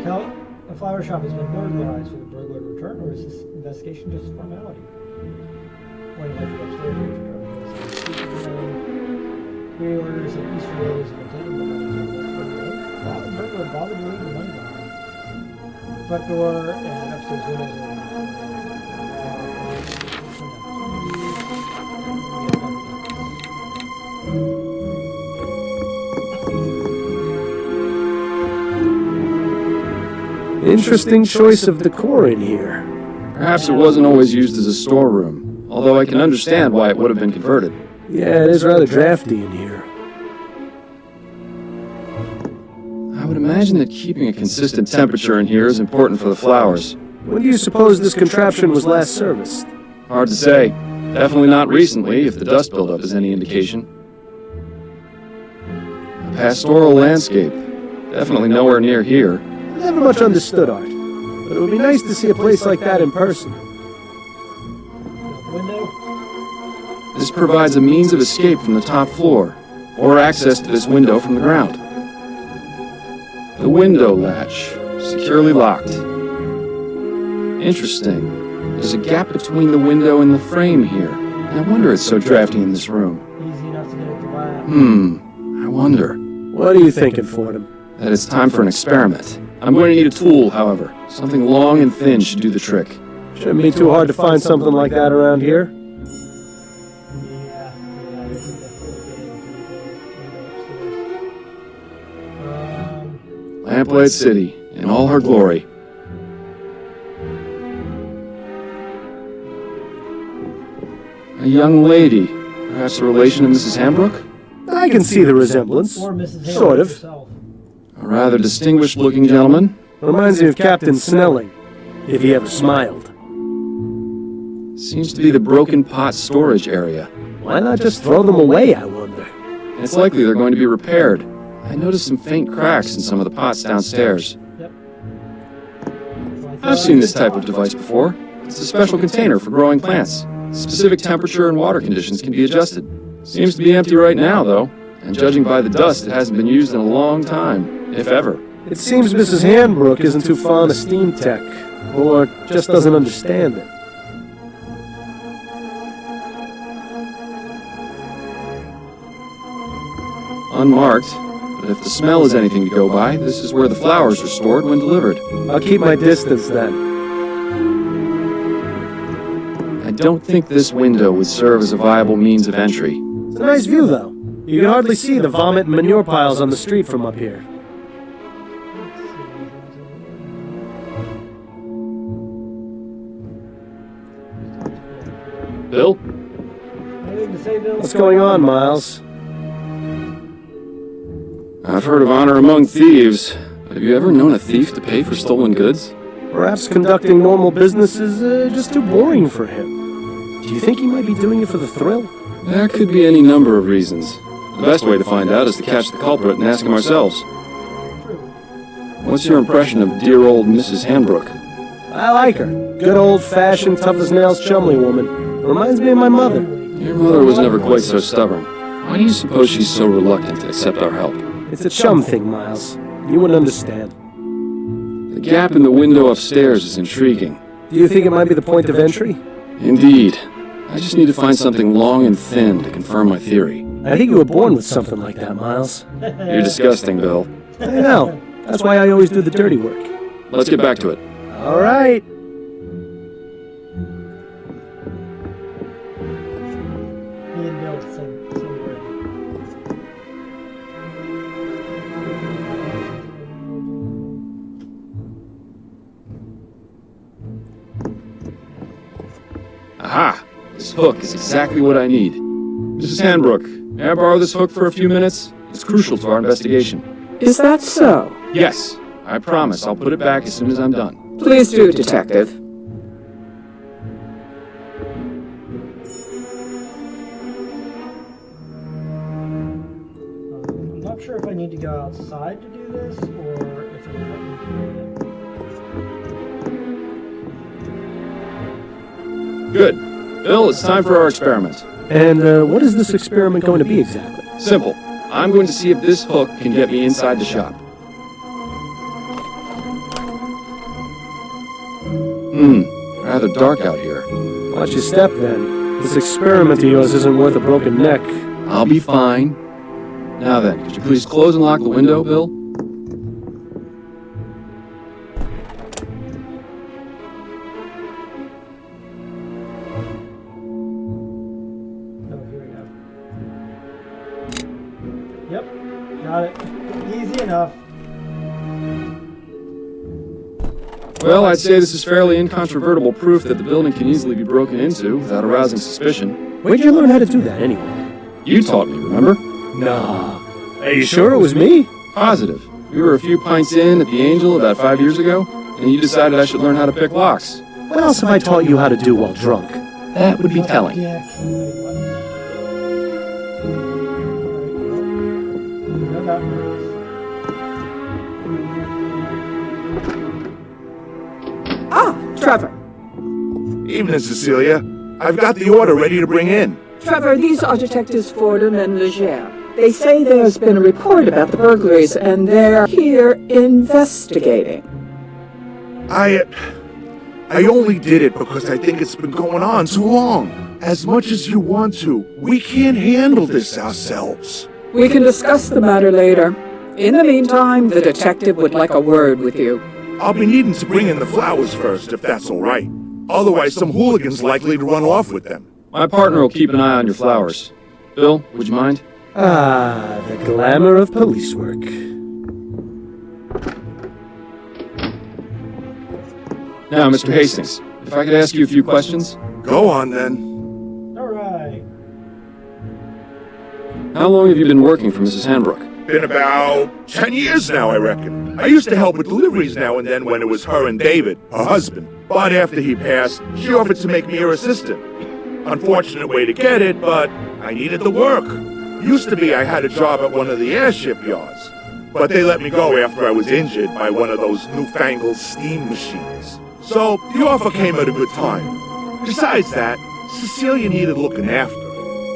how a flower shop has been burglarized for the burglar to return, or is this investigation just a formality? When you went upstairs, pre-orders of Easter eggs have been taken, but the burglar bothered to leave the money behind. Front door and upstairs windows are Interesting choice of decor in here. Perhaps it wasn't always used as a storeroom, although I can understand why it would have been converted. Yeah, it is rather drafty in here. I would imagine that keeping a consistent temperature in here is important for the flowers. When do you suppose this contraption was last serviced? Hard to say. Definitely not recently, if the dust buildup is any indication. A pastoral landscape. Definitely nowhere near here. I never much understood art, but it would be nice to see a place like that in person. window. This provides a means of escape from the top floor, or access to this window from the ground. The window latch, securely locked. Interesting. There's a gap between the window and the frame here. No wonder it's so drafty in this room. Easy enough to get it to buy. I wonder. What are you thinking, Fordham? That it's time for an experiment. I'm going to need a tool, however. Something long and thin should do the trick. Shouldn't be too hard to find something like that around here. Lamplight City, in all her glory. A young lady, perhaps a relation of Mrs. Hambrook? I can see the resemblance. Sort of. A rather distinguished-looking gentleman. Reminds me of Captain Snelling, if he ever smiled. Seems to be the broken pot storage area. Why not just throw them away, I wonder? It's likely they're going to be repaired. I noticed some faint cracks in some of the pots downstairs. Yep. I've seen this type of device before. It's a special container for growing plants. Specific temperature and water conditions can be adjusted. Seems to be empty right now, though. And judging by the dust, it hasn't been used in a long time, if ever. It seems Mrs. Hambrook isn't too fond of steam tech, or just doesn't understand it. Unmarked, but if the smell is anything to go by, this is where the flowers are stored when delivered. I'll keep my distance then. I don't think this window would serve as a viable means of entry. It's a nice view, though. You can hardly see the vomit and manure piles on the street from up here. Bill? Anything to say, Bill? What's going on, Miles? I've heard of honor among thieves, but have you ever known a thief to pay for stolen goods? Perhaps conducting normal business is just too boring for him. Do you think he might be doing it for the thrill? There could be any number of reasons. The best way to find out is to catch the culprit and ask him ourselves. What's your impression of dear old Mrs. Hambrook? I like her. Good old-fashioned, tough-as-nails Chumley woman. Reminds me of my mother. Your mother was never quite so stubborn. Why do you suppose she's so reluctant to accept our help? It's a chum thing, Miles. You wouldn't understand. The gap in the window upstairs is intriguing. Do you think it might be the point of entry? Indeed. I just need to find something long and thin to confirm my theory. I think you were born with something like that, Miles. You're disgusting, Bill. I know. That's why I always do the dirty work. Let's get back to it. All right. Me and Bill, same word. Aha! This hook is exactly what I need. Mrs. Hambrook, may I borrow this hook for a few minutes? It's crucial to our investigation. Is that so? Yes, I promise I'll put it back as soon as I'm done. Please do, Detective. I'm not sure if I need to go outside to do this, or if I'm not need to do it. Good. Bill, it's time for our experiment. And what is this experiment going to be exactly? Simple. I'm going to see if this hook can get me inside the shop. Rather dark out here. Watch your step, then. This experiment of yours isn't worth a broken neck. I'll be fine. Now then, could you please close and lock the window, Bill? Oh, here we go. Yep, got it. Easy enough. Well, I'd say this is fairly incontrovertible proof that the building can easily be broken into without arousing suspicion. Where'd you learn how to do that, anyway? You taught me, remember? Nah. Are you sure it was me? Positive. We were a few pints in at the Angel about 5 years ago, and you decided I should learn how to pick locks. What else have I taught you how to do while drunk? That would be telling. Yeah. You know that works. Ah, Trevor. Evening, Cecilia. I've got the order ready to bring in. Trevor, these are Detectives Fordham and Leger. They say there's been a report about the burglaries, and they're here investigating. I only did it because I think it's been going on too long. As much as you want to, we can't handle this ourselves. We can discuss the matter later. In the meantime, the detective would like a word with you. I'll be needing to bring in the flowers first, if that's all right. Otherwise, some hooligan's likely to run off with them. My partner will keep an eye on your flowers. Bill, would you mind? Ah, the glamour of police work. Now, Mr. Hastings, if I could ask you a few questions. Go on, then. Alright. How long have you been working for Mrs. Hanbrook? Been about 10 years now, I reckon. I used to help with deliveries now and then when it was her and David, her husband. But after he passed, she offered to make me her assistant. Unfortunate way to get it, but I needed the work. Used to be I had a job at one of the airship yards, but they let me go after I was injured by one of those newfangled steam machines. So the offer came at a good time. Besides that, Cecilia needed looking after,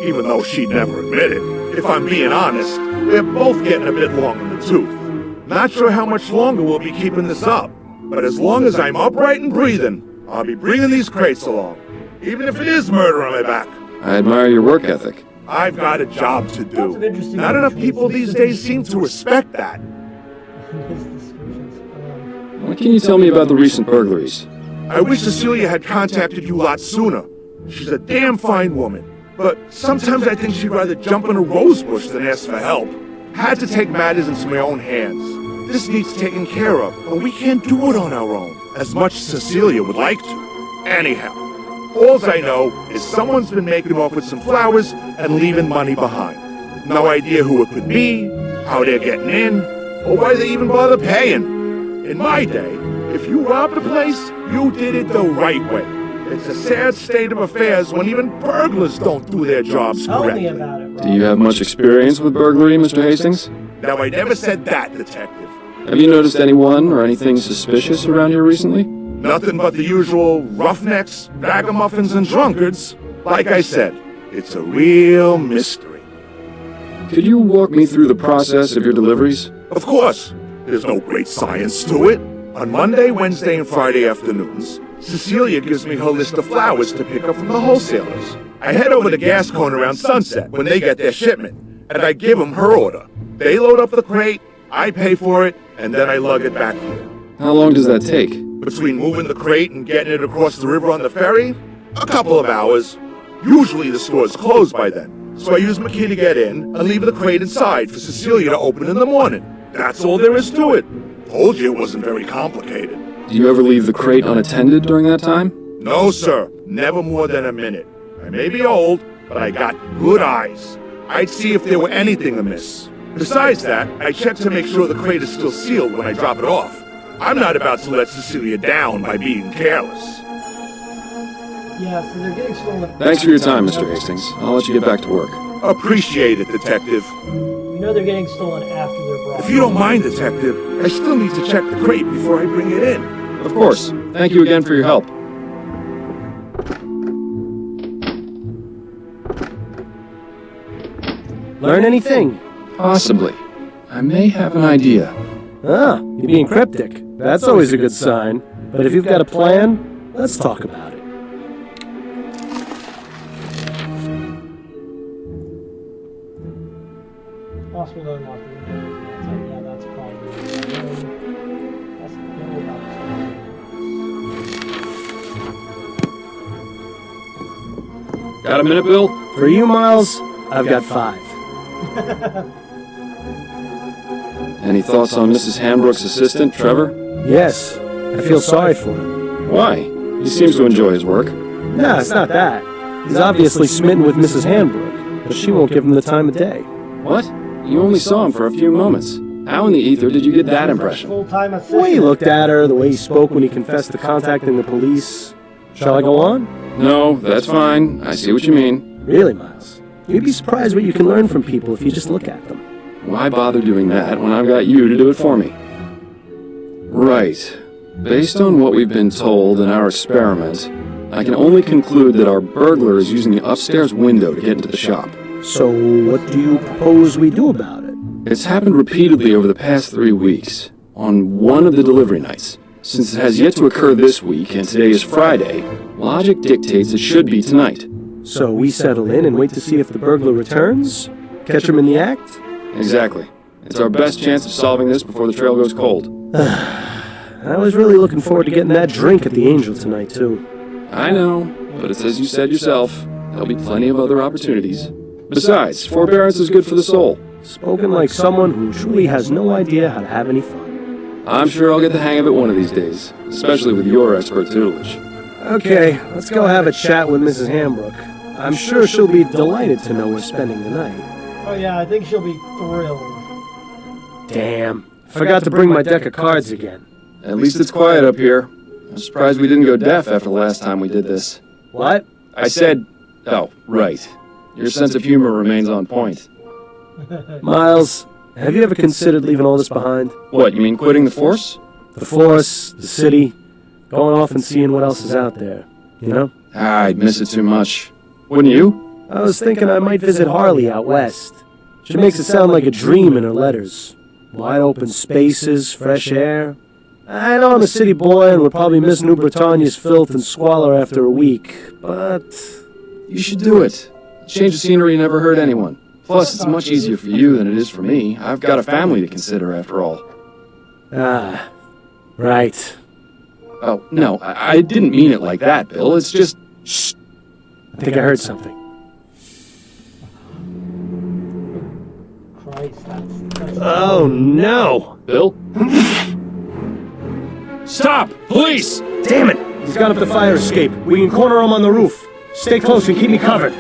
even though she'd never admit it. If I'm being honest, we're both getting a bit long in the tooth. Not sure how much longer we'll be keeping this up, but as long as I'm upright and breathing, I'll be bringing these crates along, even if it is murder on my back. I admire your work ethic. I've got a job to Lots of do. interesting Not enough people these days seem to respect that. His descriptions. What can you tell me about the recent burglaries? I wish Cecilia had contacted you a lot sooner. She's a damn fine woman, but sometimes I think she'd rather jump in a rose bush than ask for help. Had to take matters into my own hands. This needs taken care of, but we can't do it on our own, as much as Cecilia would like to. Anyhow, all I know is someone's been making off with some flowers and leaving money behind. No idea who it could be, how they're getting in, or why they even bother paying. In my day, if you robbed a place, you did it the right way. It's a sad state of affairs when even burglars don't do their jobs Tell me correctly. about it, Rob. Do you have much experience with burglary, Mr. Hastings? Now, I never said that, detective. Have you noticed anyone or anything suspicious around here recently? Nothing but the usual roughnecks, ragamuffins, and drunkards. Like I said, it's a real mystery. Could you walk me through the process of your deliveries? Of course, there's no great science to it. On Monday, Wednesday, and Friday afternoons, Cecilia gives me her list of flowers to pick up from the wholesalers. I head over to Gascon around sunset when they get their shipment, and I give them her order. They load up the crate, I pay for it, and then I lug it back here. How long does that take? Between moving the crate and getting it across the river on the ferry, a couple of hours. Usually the store's closed by then, so I use my key to get in and leave the crate inside for Cecilia to open in the morning. That's all there is to it. Told you it wasn't very complicated. Do you ever leave the crate unattended during that time? No, sir. Never more than a minute. I may be old, but I got good eyes. I'd see if there were anything amiss. Besides that, I check to make sure the crate is still sealed when I drop it off. I'm not about to let Cecilia down by being careless. Yeah, so they're getting stolen. Thanks for your time, Mr. Hastings. I'll let you get back to work. Appreciate it, detective. We know they're getting stolen after they're brought. If you don't mind, detective, I still need to check the crate before I bring it in. Of course. Thank you again for your help. Learn anything? Possibly. I may have an idea. Ah, you're being cryptic. That's always a good sign. But if you've got a plan, Let's talk about it. Possible to unlock the window. Yeah, that's probably that's no about Got a minute, Bill? For you, Miles, I've got 5. Any thoughts on Mrs. Hanbrook's assistant, Trevor? Yes, I feel sorry for him. Why? He seems to enjoy his work. No, it's not that. He's obviously smitten with Mrs. Hanbrook, but she won't give him the time of day. What? You only saw him for a few moments. How in the ether did you get that impression? full-time The assistant. way he looked at her, the way he spoke when he confessed to contacting the police. Shall I go on? No, that's fine. I see what you mean. Really, Miles? You'd be surprised what you can learn from people if you just look at them. Why bother doing that when I've got you to do it for me? Right. Based on what we've been told in our experiment, I can only conclude that our burglar is using the upstairs window to get into the shop. So, what do you propose we do about it? It's happened repeatedly over the past 3 weeks, on one of the delivery nights. Since it has yet to occur this week, and today is Friday, logic dictates it should be tonight. So we settle in and wait to see if the burglar returns? Catch him in the act? Exactly. It's our best chance of solving this before the trail goes cold. I was really looking forward to getting that drink at the Angel tonight, too. I know, but it's as you said yourself, there'll be plenty of other opportunities. Besides, forbearance is good for the soul. Spoken like someone who truly has no idea how to have any fun. I'm sure I'll get the hang of it one of these days, especially with your expert tutelage. Okay, let's go have a chat with Mrs. Hanbrook. I'm sure she'll be delighted to know we're spending the night. Oh yeah, I think she'll be thrilled. Damn, forgot to bring my deck of cards again. At least it's quiet up here. I'm surprised we didn't go deaf after the last time we did this. What? I said... Oh, right. Your sense of humor remains on point. Miles, have you ever considered leaving all this behind? What, you mean quitting the force? The force, the city, going off and seeing what else is out there, you know? I'd miss it too much. Wouldn't you? I was thinking I might visit Harley out west. She makes it sound like a dream in her letters. Wide open spaces, fresh air. I know I'm a city boy and would probably miss New Britannia's filth and squalor after a week, but... You should do it. Change of scenery never hurt anyone. Plus, it's much easier for you than it is for me. I've got a family to consider, after all. Ah, right. Oh, no, I didn't mean it like that, Bill. It's just... Shh. I think I heard something. Christ, that's Oh, no! Bill? Stop! Police! Damn it! He's gone up the fire escape. We can corner him on the roof. Stay close and keep me covered.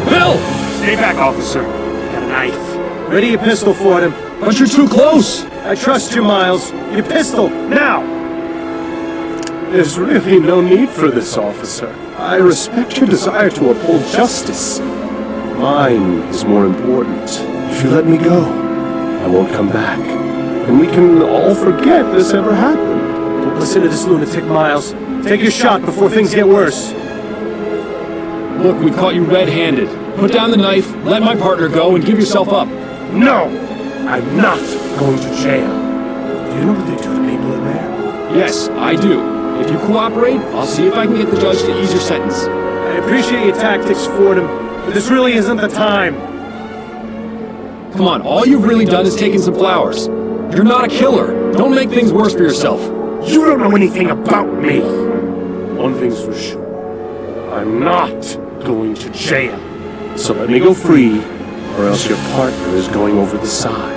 Bill! Stay back, officer. Got a knife. Ready your pistol for him. But you're too close! I trust you, Miles. Your pistol, now! There's really no need for this, officer. I respect your desire to uphold justice. Mine is more important. If you let me go, I won't come back. And we can all forget this ever happened. Don't listen to this lunatic, Miles. Take your shot before things get worse. Look, we caught you red-handed. Put down the knife, let my partner go, and give yourself up. No! I'm not going to jail. Do you know what they do to people in there? Yes, I do. If you cooperate, I'll see if I can get the judge to ease your sentence. I appreciate your tactics, Fordham, but this really isn't the time. Come on, all you've really done is taken some flowers. You're not a killer. Don't make things worse for yourself. You don't know anything about me. One thing's for sure. I'm not going to jail. So let me go free, or else your partner is going over the side.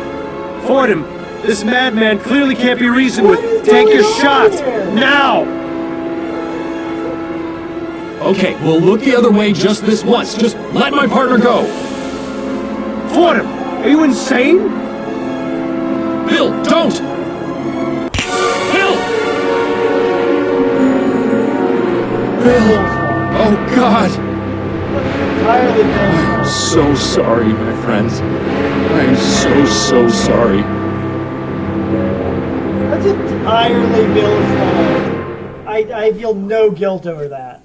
Fordham, this madman clearly can't be reasoned with. Take your shot, now! Okay, we'll look the other way just this once. Just let my partner go. Fordham, are you insane? Bill, don't! Bill! Bill! Oh, God! entirely I'm so sorry, my friend. I'm so sorry. That's entirely Bill's fault. I feel no guilt over that.